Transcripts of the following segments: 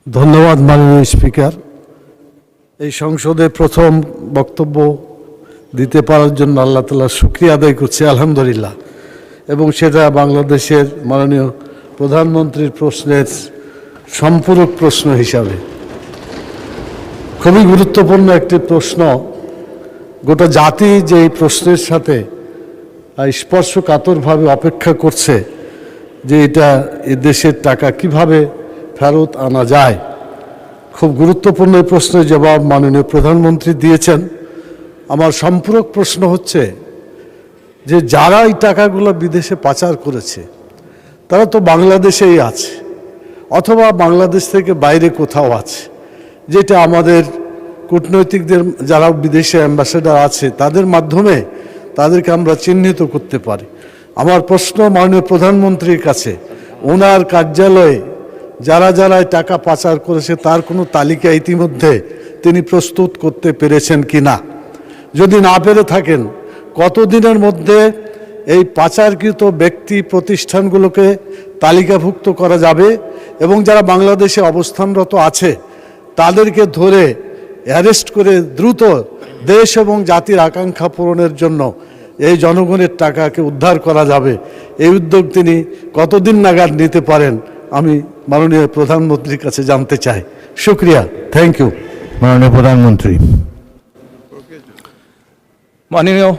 ধন্যবাদ মাননীয় স্পিকার। এই সংসদে প্রথম বক্তব্য দিতে পারার জন্য আল্লাহ তাআলার শুকরিয়া আদায় করছি, আলহামদুলিল্লাহ। এবং সেটা বাংলাদেশের মাননীয় প্রধানমন্ত্রীর প্রশ্নের সম্পূরক প্রশ্ন হিসাবে খুবই গুরুত্বপূর্ণ একটি প্রশ্ন। গোটা জাতি যে এই প্রশ্নের সাথে স্পর্শকাতরভাবে অপেক্ষা করছে যে এটা এ দেশের টাকা কিভাবে ফেরত আনা যায়। খুব গুরুত্বপূর্ণ এই প্রশ্নের জবাব মাননীয় প্রধানমন্ত্রী দিয়েছেন। আমার সম্পূরক প্রশ্ন হচ্ছে যে যারা এই টাকাগুলো বিদেশে পাচার করেছে তারা তো বাংলাদেশেই আছে অথবা বাংলাদেশ থেকে বাইরে কোথাও আছে, যেটা আমাদের কূটনৈতিকদের যারা বিদেশে অ্যাম্বাসেডার আছে তাদের মাধ্যমে তাদেরকে আমরা চিহ্নিত করতে পারি। আমার প্রশ্ন মাননীয় প্রধানমন্ত্রীর কাছে, ওনার কার্যালয়ে যারা যারা টাকা পাচার করেছে তার কোনো তালিকা ইতিমধ্যে তিনি প্রস্তুত করতে পেরেছেন কি না? যদি না পেরে থাকেন, কতদিনের মধ্যে এই পাচারকৃত ব্যক্তি প্রতিষ্ঠানগুলোকে তালিকাভুক্ত করা যাবে এবং যারা বাংলাদেশে অবস্থানরত আছে তাদেরকে ধরে অ্যারেস্ট করে দ্রুত দেশ এবং জাতির আকাঙ্ক্ষা পূরণের জন্য এই জনগণের টাকাকে উদ্ধার করা যাবে? এই উদ্যোগ তিনি কতদিন নাগাদ নিতে পারেন আমি মাননীয় প্রধানমন্ত্রীর কাছে জানতে চাই। শুক্রিয়া, থ্যাংক ইউ। মাননীয় প্রধানমন্ত্রী। মাননীয়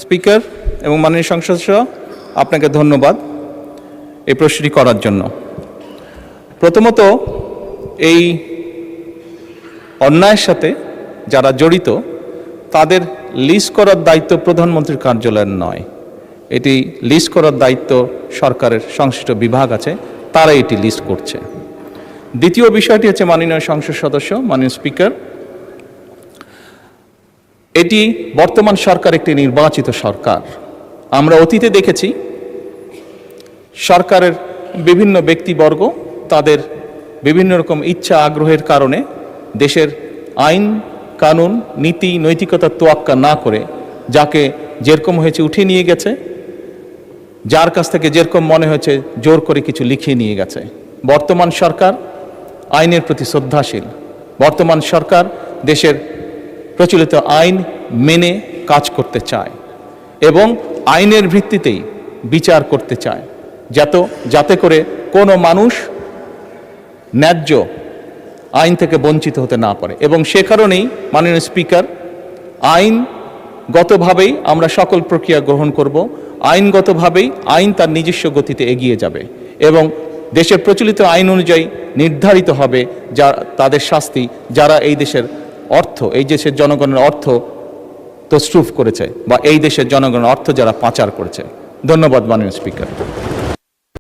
স্পিকার এবং মাননীয় সংসদ সদস্য, আপনাকে ধন্যবাদ এই প্রশ্নটি করার জন্য। প্রথমত, এই অন্যায়ের সাথে যারা জড়িত তাদের লিস্ট করার দায়িত্ব প্রধানমন্ত্রীর কার্যালয়ের নয়, এটি লিস্ট করার দায়িত্ব সরকারের সংশ্লিষ্ট বিভাগ আছে, তারা এটি লিস্ট করছে। দ্বিতীয় বিষয়টি হচ্ছে মাননীয় সংসদ সদস্য, মাননীয় স্পিকার, এটি বর্তমান সরকার একটি নির্বাচিত সরকার। আমরা অতীতে দেখেছি সরকারের বিভিন্ন ব্যক্তিবর্গ তাদের বিভিন্ন রকম ইচ্ছা আগ্রহের কারণে দেশের আইন কানুন নীতি নৈতিকতার তোয়াক্কা না করে যাকে যেরকম হয়েছে উঠিয়ে নিয়ে গেছে, যার কাছ থেকে যেরকম মনে হয়েছে জোর করে কিছু লিখিয়ে নিয়ে গেছে। বর্তমান সরকার আইনের প্রতি শ্রদ্ধাশীল। বর্তমান সরকার দেশের প্রচলিত আইন মেনে কাজ করতে চায় এবং আইনের ভিত্তিতেই বিচার করতে চায়, যাতে করে কোনো মানুষ ন্যায্য আইন থেকে বঞ্চিত হতে না পারে। এবং সে কারণেই মাননীয় স্পিকার, আইনগতভাবেই আমরা সকল প্রক্রিয়া গ্রহণ করব। আইনগতভাবেই আইন তার নিজস্ব গতিতে এগিয়ে যাবে এবং দেশের প্রচলিত আইন অনুযায়ী নির্ধারিত হবে তাদের শাস্তি, যারা এই দেশের অর্থ, এই দেশের জনগণের অর্থ তছরুফ করেছে বা এই দেশের জনগণের অর্থ যারা পাচার করেছে। ধন্যবাদ মাননীয় স্পিকার।